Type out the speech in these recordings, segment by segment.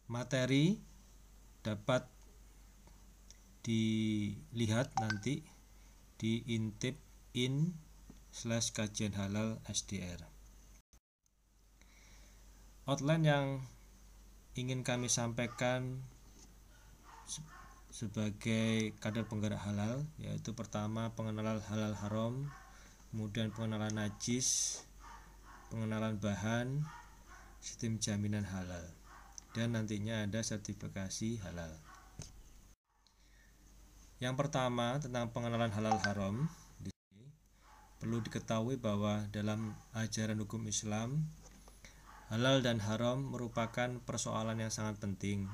materi dapat dilihat nanti di intip/kajian halal SDR. Outline yang ingin kami sampaikan sebagai kadar penggerak halal, yaitu pertama pengenalan halal haram, kemudian pengenalan najis, pengenalan bahan, sistem jaminan halal, dan nantinya ada sertifikasi halal. Yang pertama tentang pengenalan halal haram, di sini perlu diketahui bahwa dalam ajaran hukum Islam, halal dan haram merupakan persoalan yang sangat penting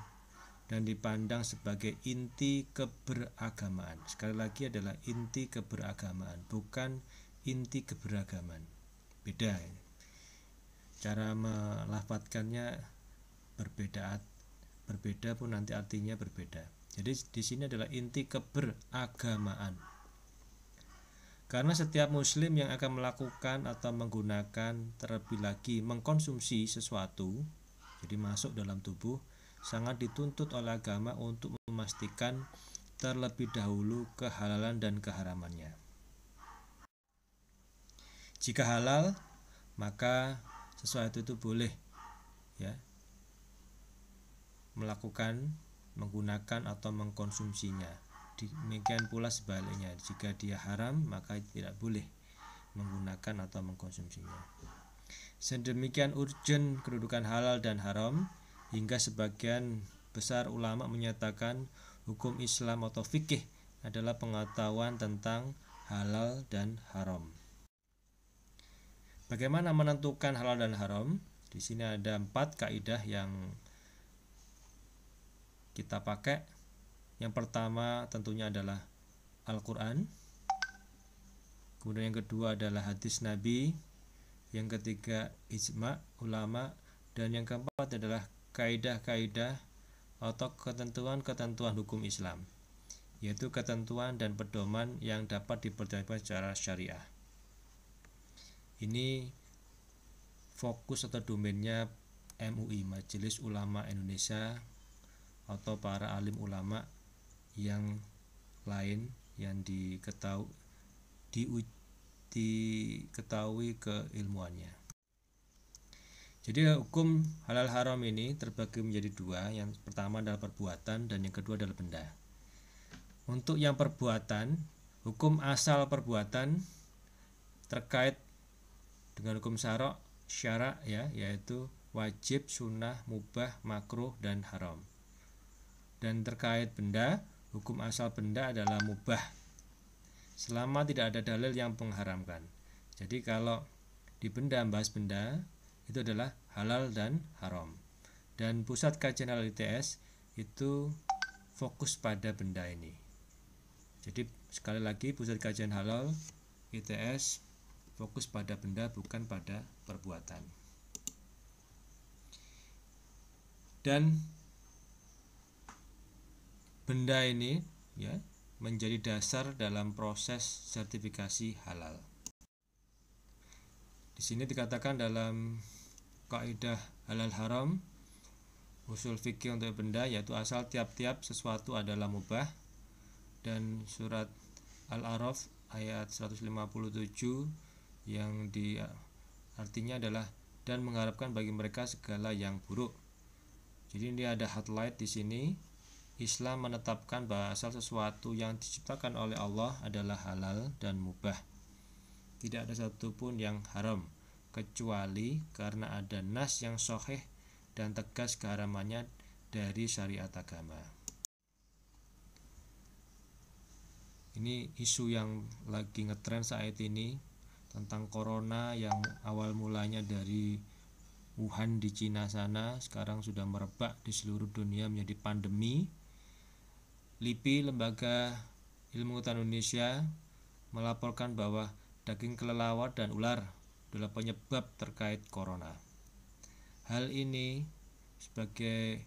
dan dipandang sebagai inti keberagamaan. Sekali lagi adalah inti keberagamaan, bukan inti keberagaman. Beda. Cara melafadzkannya berbeda pun nanti artinya berbeda. Jadi di sini adalah inti keberagamaan. Karena setiap muslim yang akan melakukan atau menggunakan, terlebih lagi mengkonsumsi sesuatu, jadi masuk dalam tubuh, sangat dituntut oleh agama untuk memastikan terlebih dahulu kehalalan dan keharamannya. Jika halal, maka sesuatu itu boleh ya melakukan, menggunakan atau mengkonsumsinya. Demikian pula sebaliknya, jika dia haram maka tidak boleh menggunakan atau mengkonsumsinya. Sedemikian urgen kedudukan halal dan haram hingga sebagian besar ulama menyatakan hukum Islam atau fikih adalah pengetahuan tentang halal dan haram. Bagaimana menentukan halal dan haram? Di sini ada 4 kaidah yang kita pakai. Yang pertama tentunya adalah Al-Quran, kemudian yang kedua adalah hadis Nabi, yang ketiga ijma ulama, dan yang keempat adalah kaidah-kaidah atau ketentuan-ketentuan hukum Islam, yaitu ketentuan dan pedoman yang dapat diperdayakan secara syariah. Ini fokus atau domainnya MUI, Majelis Ulama Indonesia, atau para alim ulama yang lain yang diketahui keilmuannya. Jadi hukum halal haram ini terbagi menjadi 2. Yang pertama adalah perbuatan dan yang kedua adalah benda. Untuk yang perbuatan, hukum asal perbuatan terkait dengan hukum syara ya, yaitu wajib, sunnah, mubah, makruh, dan haram. Dan terkait benda, hukum asal benda adalah mubah selama tidak ada dalil yang mengharamkan. Jadi kalau di benda, bahas benda, itu adalah halal dan haram. Dan pusat kajian halal ITS itu fokus pada benda ini. Jadi sekali lagi, pusat kajian halal ITS fokus pada benda, bukan pada perbuatan. Dan benda ini ya menjadi dasar dalam proses sertifikasi halal. Di sini dikatakan dalam kaidah halal haram, usul fikih untuk benda, yaitu asal tiap-tiap sesuatu adalah mubah, dan surat Al-A'raf ayat 157 yang artinya adalah dan mengharapkan bagi mereka segala yang buruk. Jadi ini ada highlight di sini. Islam menetapkan bahwa asal sesuatu yang diciptakan oleh Allah adalah halal dan mubah. Tidak ada satupun yang haram, kecuali karena ada nas yang sahih dan tegas keharamannya dari syariat agama. Ini isu yang lagi ngetren saat ini tentang corona yang awal mulanya dari Wuhan di Cina sana, sekarang sudah merebak di seluruh dunia menjadi pandemi. LIPI, Lembaga Ilmu Pengetahuan Indonesia, melaporkan bahwa daging kelelawar dan ular adalah penyebab terkait corona. Hal ini sebagai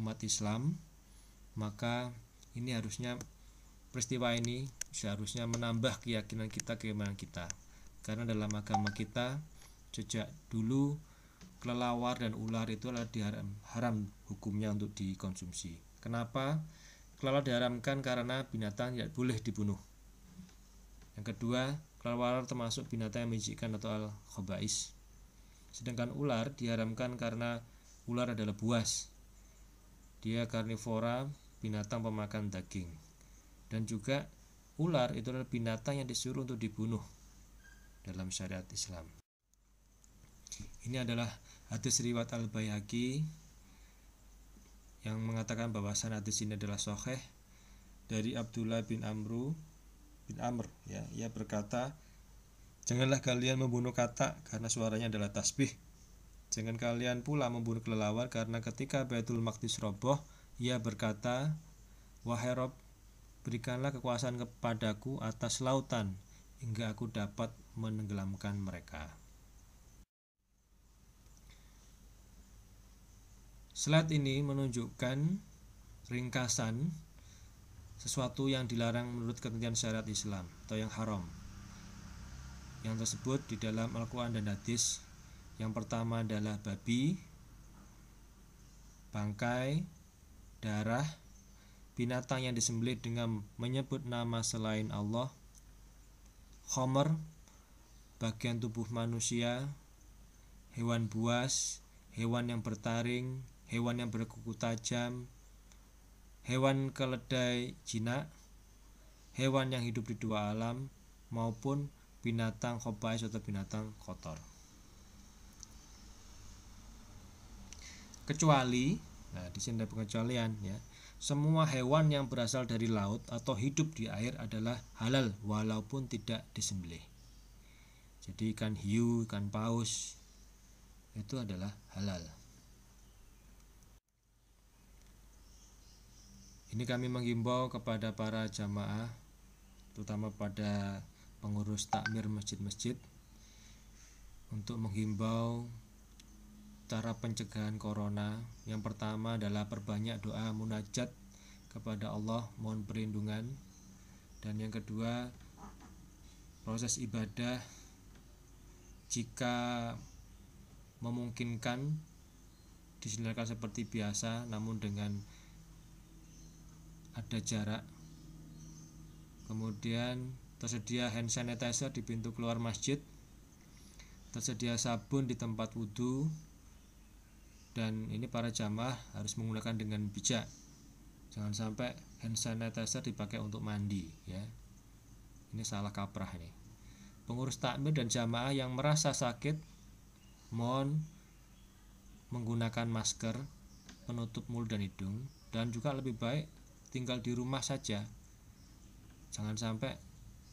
umat Islam, maka ini harusnya peristiwa ini seharusnya menambah keyakinan kita, keimanan kita. Karena dalam agama kita sejak dulu kelelawar dan ular itu adalah haram hukumnya untuk dikonsumsi. Kenapa? Kelelawar diharamkan karena binatang tidak boleh dibunuh. Yang kedua, kelelawar termasuk binatang yang menjijikkan atau al-khaba'is. Sedangkan ular diharamkan karena ular adalah buas. Dia karnivora, binatang pemakan daging. Dan juga ular itu adalah binatang yang disuruh untuk dibunuh dalam syariat Islam. Ini adalah hadis riwayat Al-Baihaqi yang mengatakan bahwa hadis ini adalah sahih dari Abdullah bin Amr, ya. Ia berkata, janganlah kalian membunuh katak karena suaranya adalah tasbih. Jangan kalian pula membunuh kelelawar karena ketika Baitul Maqdis roboh, ia berkata, wahai Rob, berikanlah kekuasaan kepadaku atas lautan hingga aku dapat menenggelamkan mereka. Slide ini menunjukkan ringkasan sesuatu yang dilarang menurut ketentuan syariat Islam atau yang haram. Yang tersebut di dalam Al-Quran dan hadis. Yang pertama adalah babi, bangkai, darah, binatang yang disembelih dengan menyebut nama selain Allah, khamr, bagian tubuh manusia, hewan buas, hewan yang bertaring, hewan yang berkuku tajam, hewan keledai jinak, hewan yang hidup di dua alam, maupun binatang khaba'is atau binatang kotor. Kecuali, nah di sini ada pengecualian ya. Semua hewan yang berasal dari laut atau hidup di air adalah halal walaupun tidak disembelih. Jadi ikan hiu, ikan paus itu adalah halal. Ini kami menghimbau kepada para jamaah, terutama pada pengurus takmir masjid-masjid, untuk menghimbau cara pencegahan corona. Yang pertama adalah perbanyak doa munajat kepada Allah, mohon perlindungan. Dan yang kedua, proses ibadah jika memungkinkan diselenggarakan seperti biasa, namun dengan ada jarak. Kemudian tersedia hand sanitizer di pintu keluar masjid, tersedia sabun di tempat wudhu, dan ini para jamaah harus menggunakan dengan bijak. Jangan sampai hand sanitizer dipakai untuk mandi ya. Ini salah kaprah ini. Pengurus takmir dan jamaah yang merasa sakit mohon menggunakan masker penutup mulut dan hidung, dan juga lebih baik tinggal di rumah saja. Jangan sampai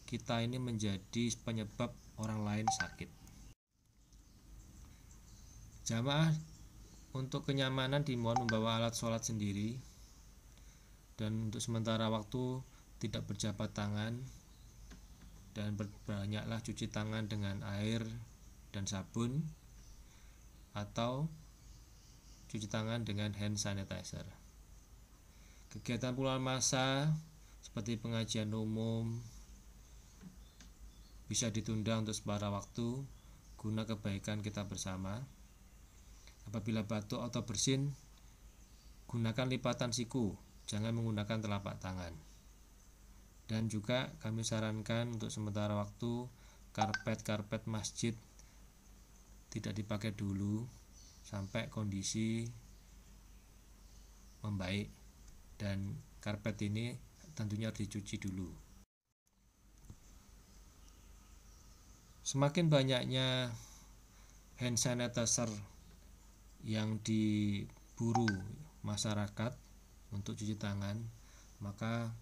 kita ini menjadi penyebab orang lain sakit. Jamaah untuk kenyamanan dimohon membawa alat sholat sendiri, dan untuk sementara waktu tidak berjabat tangan, dan banyaklah cuci tangan dengan air dan sabun atau cuci tangan dengan hand sanitizer. Kegiatan puluhan massa seperti pengajian umum bisa ditunda untuk sementara waktu guna kebaikan kita bersama. Apabila batuk atau bersin, gunakan lipatan siku, jangan menggunakan telapak tangan. Dan juga kami sarankan untuk sementara waktu karpet masjid tidak dipakai dulu sampai kondisi membaik, dan karpet ini tentunya harus dicuci dulu. Semakin banyaknya hand sanitizer yang diburu masyarakat untuk cuci tangan, maka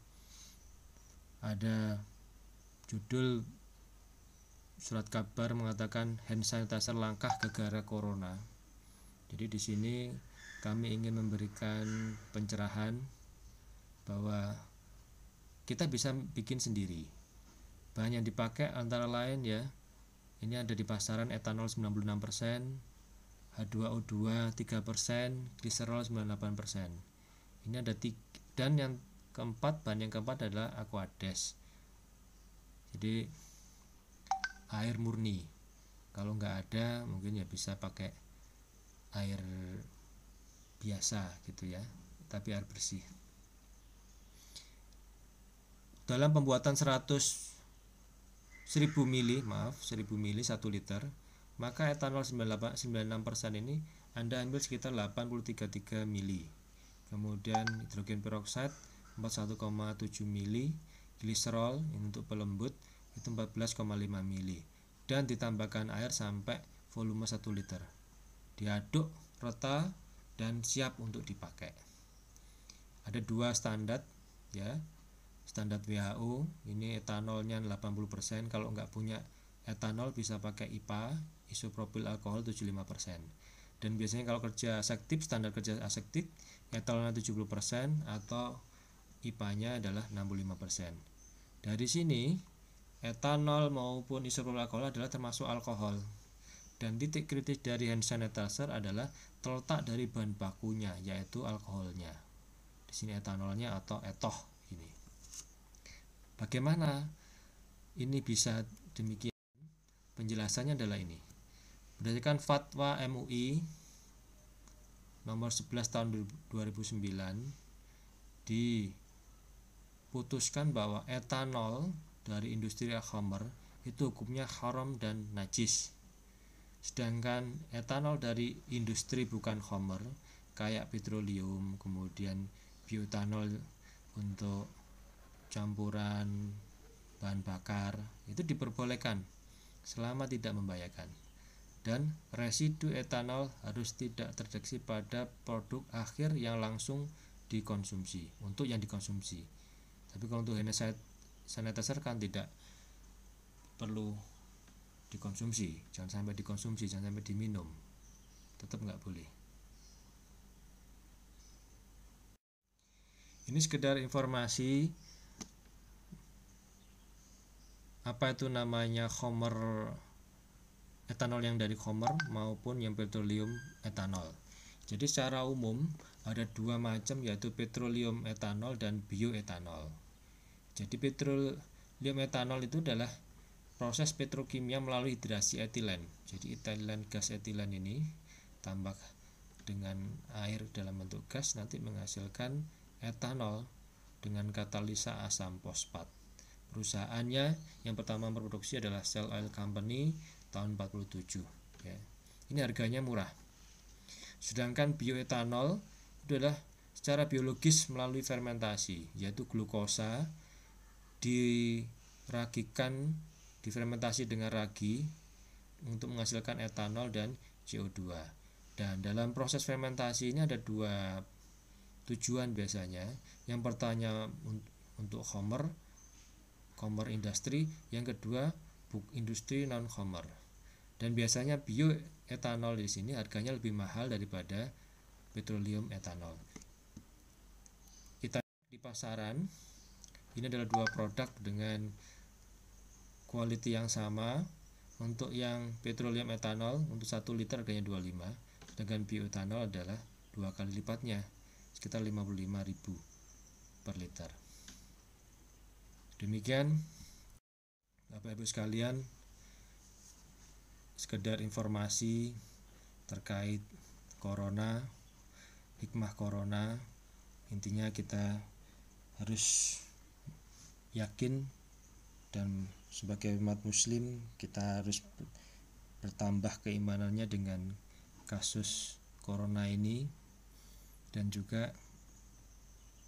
ada judul surat kabar mengatakan hand sanitizer langkah gegara corona. Jadi di sini kami ingin memberikan pencerahan bahwa kita bisa bikin sendiri. Bahan yang dipakai antara lain ya, ini ada di pasaran etanol 96%, H2O2 3%, gliserol 98%. Ini ada dan yang keempat, bahan yang keempat adalah Aquades. Jadi air murni. Kalau nggak ada mungkin ya bisa pakai air biasa gitu ya, tapi air bersih. Dalam pembuatan 1000 mili 1 liter, maka etanol 96% ini Anda ambil sekitar 83,3 mili. Kemudian hidrogen peroksida 41,7 mili, gliserol untuk pelembut itu 14,5 mili, dan ditambahkan air sampai volume 1 liter. Diaduk rata dan siap untuk dipakai. Ada dua standar ya. Standar WHO ini etanolnya 80%. Kalau nggak punya etanol bisa pakai IPA, isopropil alkohol 75%. Dan biasanya kalau kerja aseptik, standar kerja aseptik etanolnya 70% atau IPA-nya adalah 65%. Dari sini etanol maupun isopropil alkohol adalah termasuk alkohol. Dan titik kritis dari hand sanitizer adalah terletak dari bahan bakunya, yaitu alkoholnya. Di sini etanolnya atau etoh ini. Bagaimana ini bisa demikian? Penjelasannya adalah ini. Berdasarkan fatwa MUI nomor 11 tahun 2009 diputuskan bahwa etanol dari industri khamr itu hukumnya haram dan najis. Sedangkan etanol dari industri bukan khamr kayak petroleum, kemudian bioetanol untuk campuran bahan bakar itu diperbolehkan selama tidak membahayakan, dan residu etanol harus tidak terdeteksi pada produk akhir yang langsung dikonsumsi untuk yang dikonsumsi. Tapi kalau untuk hand sanitizer kan tidak perlu dikonsumsi, jangan sampai dikonsumsi, jangan sampai diminum, tetap nggak boleh. Ini sekedar informasi apa itu namanya khamr, etanol yang dari khamr maupun yang petroleum etanol. Jadi secara umum ada dua macam, yaitu petroleum etanol dan bioetanol. Jadi petroleum etanol itu adalah proses petrokimia melalui hidrasi etilen. Jadi etilen, gas etilen ini tambah dengan air dalam bentuk gas nanti menghasilkan etanol dengan katalisa asam fosfat. Perusahaannya yang pertama memproduksi adalah Shell Oil Company tahun 47 ya. Ini harganya murah. Sedangkan bioetanol itu adalah secara biologis melalui fermentasi, yaitu glukosa difermentasi dengan ragi untuk menghasilkan etanol dan CO2. Dan dalam proses fermentasi ini ada dua tujuan biasanya. Yang pertama untuk khamr industri, yang kedua industri non khamr. Dan biasanya bioetanol di sini harganya lebih mahal daripada petroleum etanol. Kita di pasaran ini adalah dua produk dengan quality yang sama. Untuk yang petroleum etanol untuk 1 liter harganya 25, sedangkan bioetanol adalah 2 kali lipatnya, sekitar 55.000 per liter. Demikian Bapak Ibu sekalian, sekedar informasi terkait corona, hikmah corona. Intinya kita harus yakin, dan sebagai umat muslim kita harus bertambah keimanannya dengan kasus corona ini, dan juga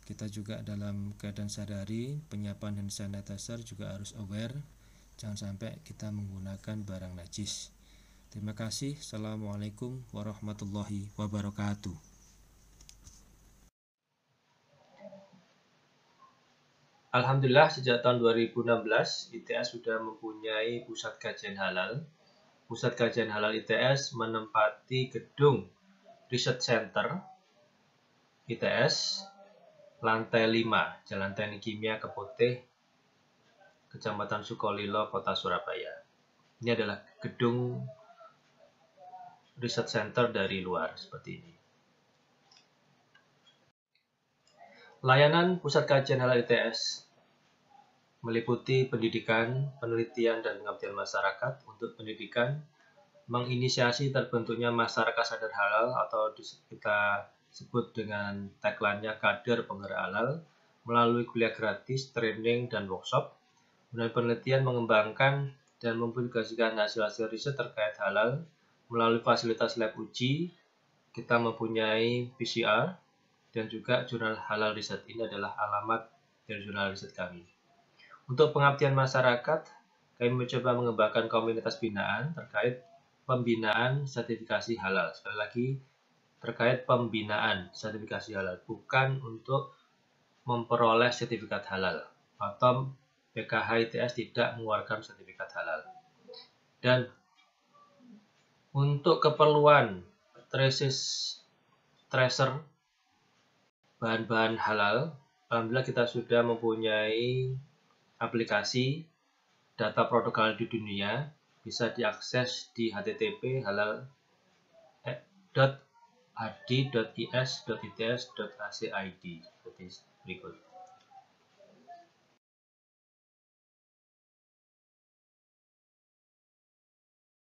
kita juga dalam keadaan sehari-hari penyiapan hand sanitizer juga harus aware, jangan sampai kita menggunakan barang najis. Terima kasih. Assalamualaikum warahmatullahi wabarakatuh. Alhamdulillah sejak tahun 2016 ITS sudah mempunyai pusat kajian halal. Pusat kajian halal ITS menempati gedung Research Center ITS lantai 5, Jalan Teknik Kimia Keputih, Kecamatan Sukolilo, Kota Surabaya. Ini adalah gedung Research Center dari luar seperti ini. Layanan Pusat Kajian Halal ITS meliputi pendidikan, penelitian, dan pengabdian masyarakat. Untuk pendidikan, menginisiasi terbentuknya masyarakat sadar halal atau kita sebut dengan tagline-nya kader penggerak halal melalui kuliah gratis, training, dan workshop. Kemudian penelitian mengembangkan dan mempublikasikan hasil-hasil riset terkait halal melalui fasilitas lab uji. Kita mempunyai PCR dan juga jurnal halal riset. Ini adalah alamat dari jurnal riset kami. Untuk pengabdian masyarakat, kami mencoba mengembangkan komunitas binaan terkait pembinaan sertifikasi halal. Sekali lagi, terkait pembinaan sertifikasi halal, bukan untuk memperoleh sertifikat halal, atau PKH ITS tidak mengeluarkan sertifikat halal. Dan untuk keperluan tracer bahan-bahan halal, alhamdulillah kita sudah mempunyai aplikasi data produk halal di dunia, bisa diakses di http://halal.hd.is.its.ac.id seperti berikut.